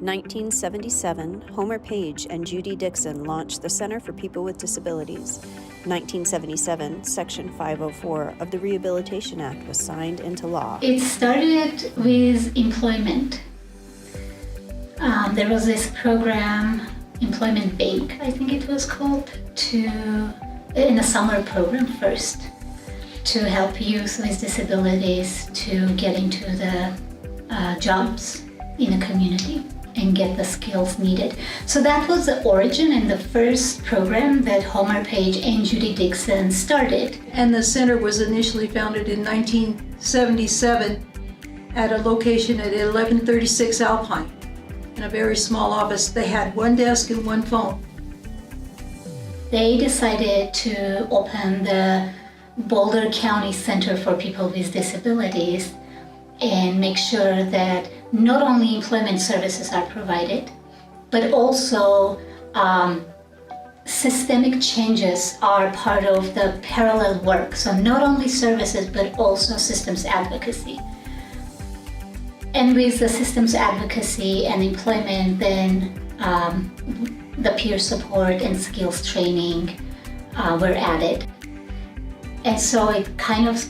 1977, Homer Page and Judy Dixon launched the Center for People with Disabilities. 1977, Section 504 of the Rehabilitation Act was signed into law. It started with employment. There was this program, Employment Bank, I think it was called, in a summer program first, to help youth with disabilities to get into the jobs in a community and get the skills needed. So that was the origin and the first program that Homer Page and Judy Dixon started. And the center was initially founded in 1977 at a location at 1136 Alpine, in a very small office. They had one desk and one phone. They decided to open the Boulder County Center for People with Disabilities and make sure that not only employment services are provided, but also systemic changes are part of the parallel work. So not only services, but also systems advocacy. And with the systems advocacy and employment, then the peer support and skills training were added. And so it kind of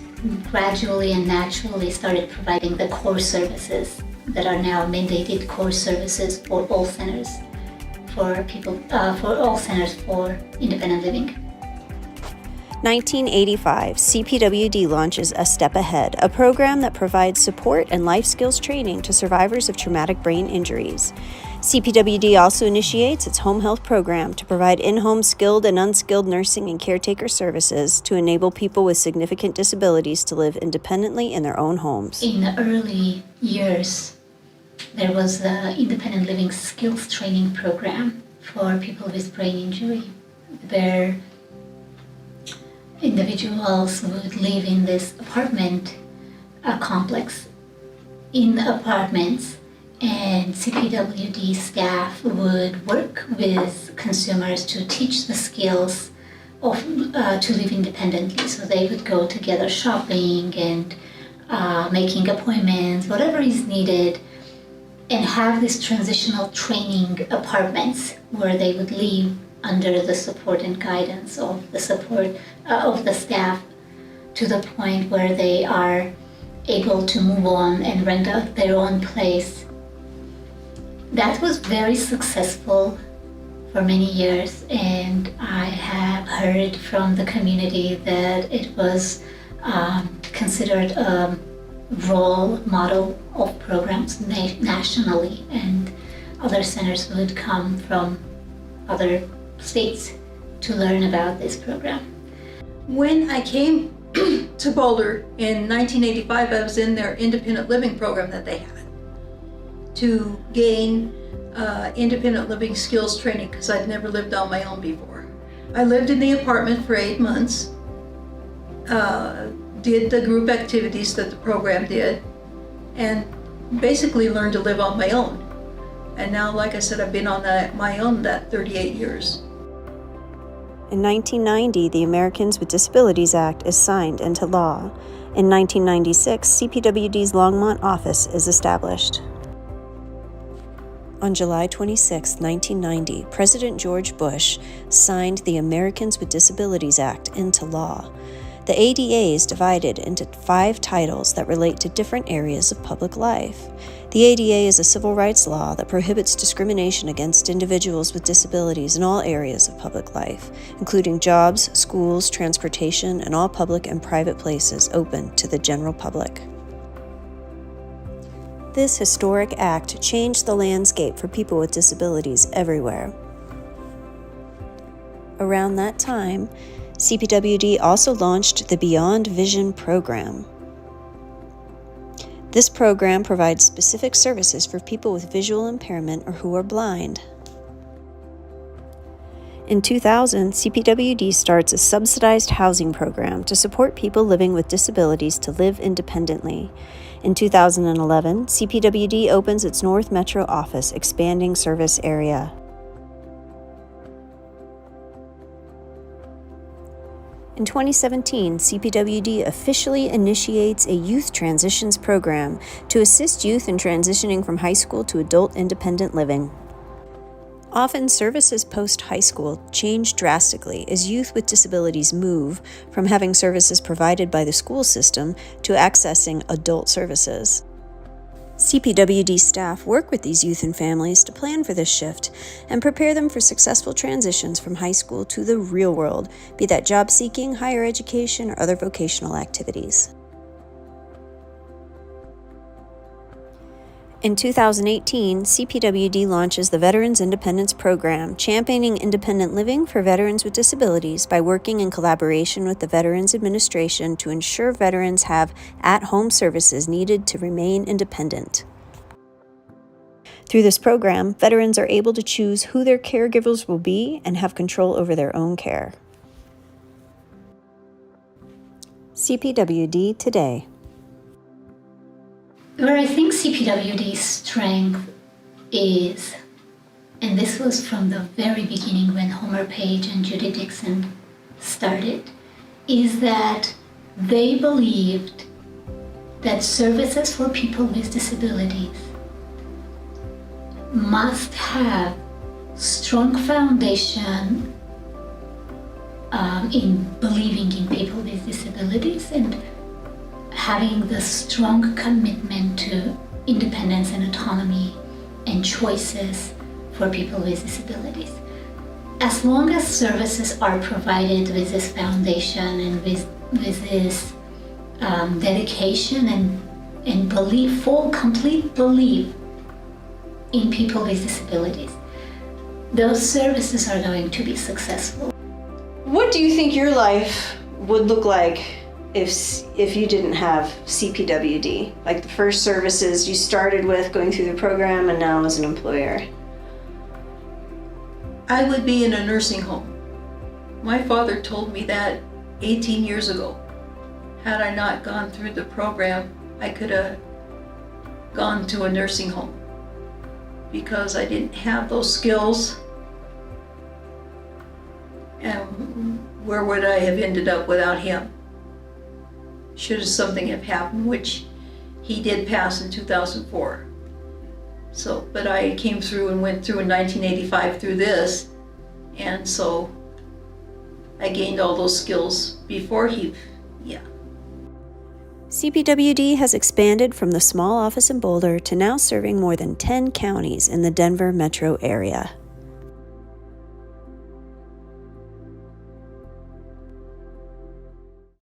gradually and naturally started providing the core services that are now mandated core services for all centers for independent living. 1985, CPWD launches A Step Ahead, a program that provides support and life skills training to survivors of traumatic brain injuries. CPWD also initiates its home health program to provide in-home skilled and unskilled nursing and caretaker services to enable people with significant disabilities to live independently in their own homes. In the early years, there was the independent living skills training program for people with brain injury, where individuals would live in this apartment complex in apartments, and CPWD staff would work with consumers to teach the skills of to live independently. So they would go together shopping and making appointments, whatever is needed, and have these transitional training apartments where they would live under the support and guidance of the staff to the point where they are able to move on and rent out their own place. That was very successful for many years, and I have heard from the community that it was considered a role model of programs nationally, and other centers would come from other states to learn about this program. When I came to Boulder in 1985, I was in their independent living program that they had to gain independent living skills training, because I'd never lived on my own before. I lived in the apartment for 8 months, did the group activities that the program did, and basically learned to live on my own. And now, like I said, I've been on my own that 38 years. In 1990, the Americans with Disabilities Act is signed into law. In 1996, CPWD's Longmont office is established. On July 26, 1990, President George Bush signed the Americans with Disabilities Act into law. The ADA is divided into 5 titles that relate to different areas of public life. The ADA is a civil rights law that prohibits discrimination against individuals with disabilities in all areas of public life, including jobs, schools, transportation, and all public and private places open to the general public. This historic act changed the landscape for people with disabilities everywhere. Around that time, CPWD also launched the Beyond Vision program. This program provides specific services for people with visual impairment or who are blind. In 2000, CPWD starts a subsidized housing program to support people living with disabilities to live independently. In 2011, CPWD opens its North Metro office, expanding service area. In 2017, CPWD officially initiates a youth transitions program to assist youth in transitioning from high school to adult independent living. Often, services post-high school change drastically as youth with disabilities move from having services provided by the school system to accessing adult services. CPWD staff work with these youth and families to plan for this shift and prepare them for successful transitions from high school to the real world, be that job seeking, higher education, or other vocational activities. In 2018, CPWD launches the Veterans Independence Program, championing independent living for veterans with disabilities by working in collaboration with the Veterans Administration to ensure veterans have at-home services needed to remain independent. Through this program, veterans are able to choose who their caregivers will be and have control over their own care. CPWD Today. Where I think CPWD's strength is, and this was from the very beginning when Homer Page and Judy Dixon started, is that they believed that services for people with disabilities must have strong foundation in believing in people with disabilities and having the strong commitment to independence and autonomy and choices for people with disabilities. As long as services are provided with this foundation and with this dedication and belief, full, complete belief in people with disabilities, those services are going to be successful. What do you think your life would look like if you didn't have CPWD? Like the first services you started with going through the program and now as an employer? I would be in a nursing home. My father told me that 18 years ago. Had I not gone through the program, I could have gone to a nursing home because I didn't have those skills. And where would I have ended up without him? Should something have happened, which he did pass in 2004. But I came through and went through in 1985 through this, and so I gained all those skills before CPWD has expanded from the small office in Boulder to now serving more than 10 counties in the Denver metro area.